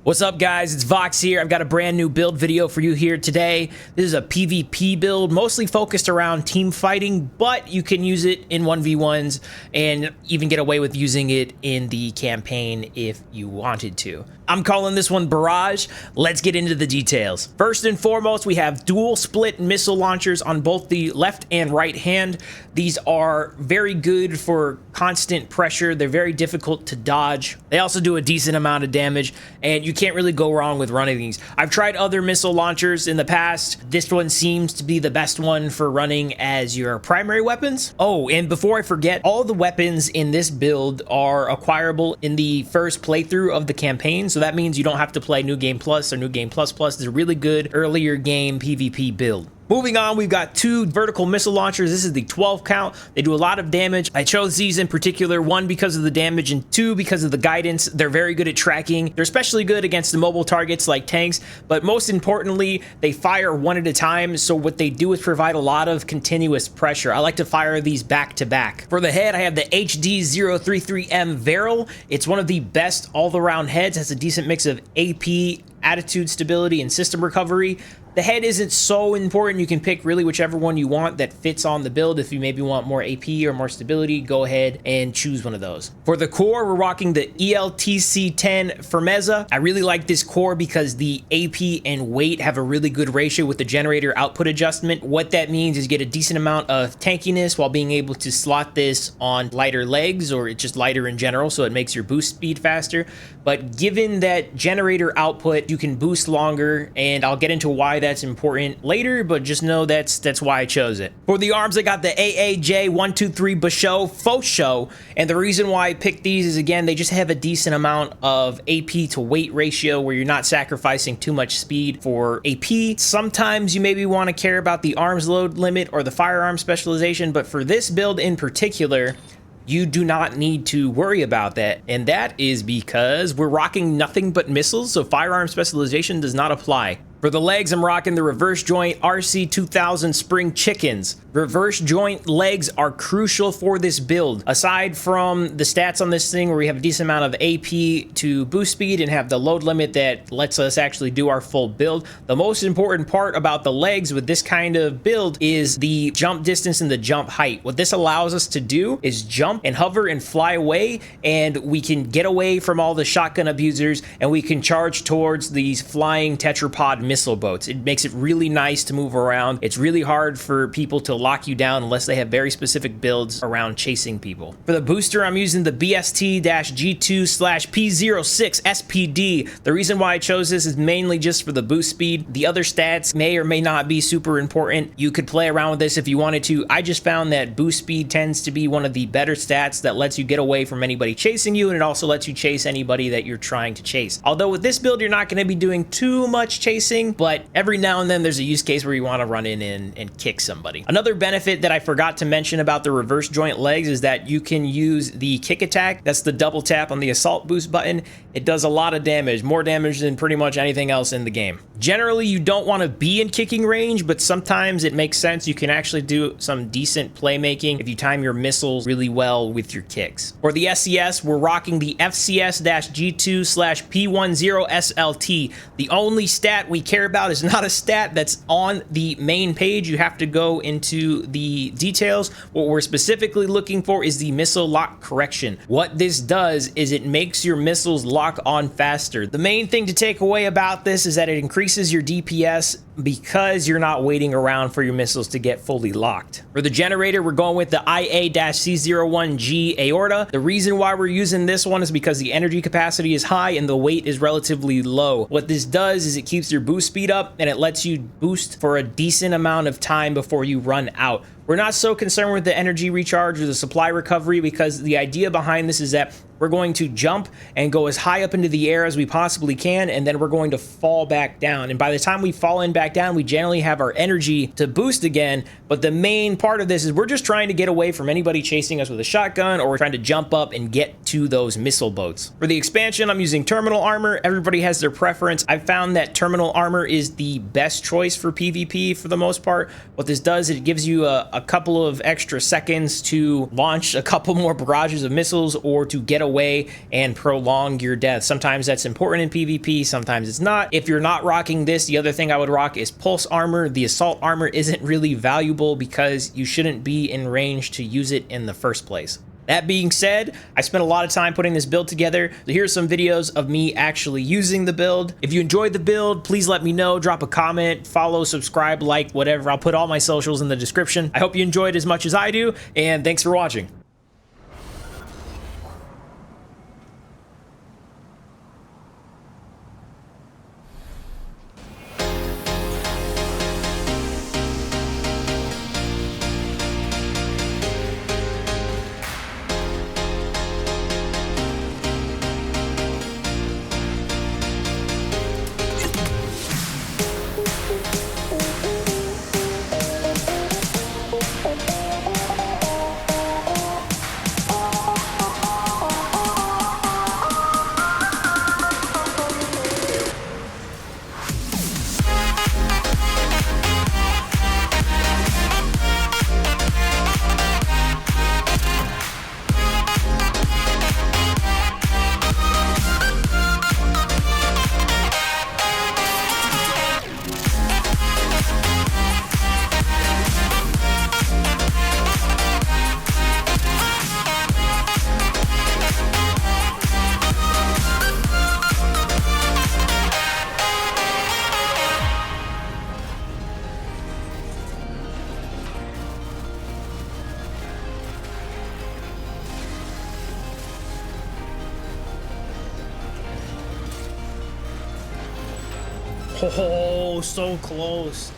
What's up, guys? It's Vox here. I've got a brand new build video for you here today. This is a PvP build, mostly focused around team fighting, but you can use it in 1v1s and even get away with using it in the campaign if you wanted to. I'm calling this one Barrage. Let's get into the details. First and foremost, we have dual split missile launchers on both the left and right hand. These are very good for constant pressure. They're very difficult to dodge. They also do a decent amount of damage, and you can't really go wrong with running these. I've tried other missile launchers in the past. This one seems to be the best one for running as your primary weapons. Oh, and before I forget, all the weapons in this build are acquirable in the first playthrough of the campaign. So that means you don't have to play New Game Plus or New Game Plus Plus. It's a really good earlier game PvP build. Moving on, we've got two vertical missile launchers. This is the 12 count. They do a lot of damage. I chose these in particular, one because of the damage and two because of the guidance. They're very good at tracking. They're especially good against the mobile targets like tanks, but most importantly, they fire one at a time. So what they do is provide a lot of continuous pressure. I like to fire these back to back. For the head, I have the HD033M Varel. It's one of the best all-around heads. Has a decent mix of AP, attitude stability, and system recovery. The head isn't so important. You can pick really whichever one you want that fits on the build. If you maybe want more AP or more stability, go ahead and choose one of those. For the core, we're rocking the ELTC-10 Firmeza. I really like this core because the AP and weight have a really good ratio with the generator output adjustment. What that means is you get a decent amount of tankiness while being able to slot this on lighter legs, or it's just lighter in general, so it makes your boost speed faster. But given that generator output, you can boost longer, and I'll get into why that's important later, but just know that's why I chose it. For the arms, I got the AAJ123 Basho Faux Show, and the reason why I picked these is, again, they just have a decent amount of AP to weight ratio where you're not sacrificing too much speed for AP. Sometimes you maybe want to care about the arms load limit or the firearm specialization, but for this build in particular, you do not need to worry about that, and that is because we're rocking nothing but missiles, so firearm specialization does not apply. For the legs, I'm rocking the reverse joint RC2000 Spring Chickens. Reverse joint legs are crucial for this build. Aside from the stats on this thing where we have a decent amount of AP to boost speed and have the load limit that lets us actually do our full build, the most important part about the legs with this kind of build is the jump distance and the jump height. What this allows us to do is jump and hover and fly away, and we can get away from all the shotgun abusers, and we can charge towards these flying tetrapod missile boats. It makes it really nice to move around. It's really hard for people to lock you down unless they have very specific builds around chasing people. For the booster, I'm using the BST-G2/P06 SPD. The reason why I chose this is mainly just for the boost speed. The other stats may or may not be super important. You could play around with this if you wanted to. I just found that boost speed tends to be one of the better stats that lets you get away from anybody chasing you, and it also lets you chase anybody that you're trying to chase. Although with this build, you're not going to be doing too much chasing, but every now and then there's a use case where you want to run in and kick somebody. Another benefit that I forgot to mention about the reverse joint legs is that you can use the kick attack. That's the double tap on the assault boost button. It does a lot of damage, more damage than pretty much anything else in the game. Generally, you don't want to be in kicking range, but sometimes it makes sense. You can actually do some decent playmaking if you time your missiles really well with your kicks. For the SCS, we're rocking the FCS-G2/P10SLT. The only stat we care about is not a stat that's on the main page. You have to go into the details. What we're specifically looking for is the missile lock correction. What this does is it makes your missiles lock on faster. The main thing to take away about this is that it increases your DPS because you're not waiting around for your missiles to get fully locked. For the generator, we're going with the IA-C01G Aorta. The reason why we're using this one is because the energy capacity is high and the weight is relatively low. What this does is it keeps your boost speed up, and it lets you boost for a decent amount of time before you run out. We're not so concerned with the energy recharge or the supply recovery because the idea behind this is that we're going to jump and go as high up into the air as we possibly can, and then we're going to fall back down. And by the time we fall in back down, we generally have our energy to boost again. But the main part of this is we're just trying to get away from anybody chasing us with a shotgun, or we're trying to jump up and get to those missile boats. For the expansion, I'm using terminal armor. Everybody has their preference. I've found that terminal armor is the best choice for PvP for the most part. What this does, it gives you a a couple of extra seconds to launch a couple more barrages of missiles or to get away and prolong your death. Sometimes that's important in PvP, sometimes it's not. If you're not rocking this, the other thing I would rock is pulse armor. The assault armor isn't really valuable because you shouldn't be in range to use it in the first place. That being said, I spent a lot of time putting this build together. So here's some videos of me actually using the build. If you enjoyed the build, please let me know, drop a comment, follow, subscribe, like, whatever. I'll put all my socials in the description. I hope you enjoyed as much as I do, and thanks for watching. Oh, so close.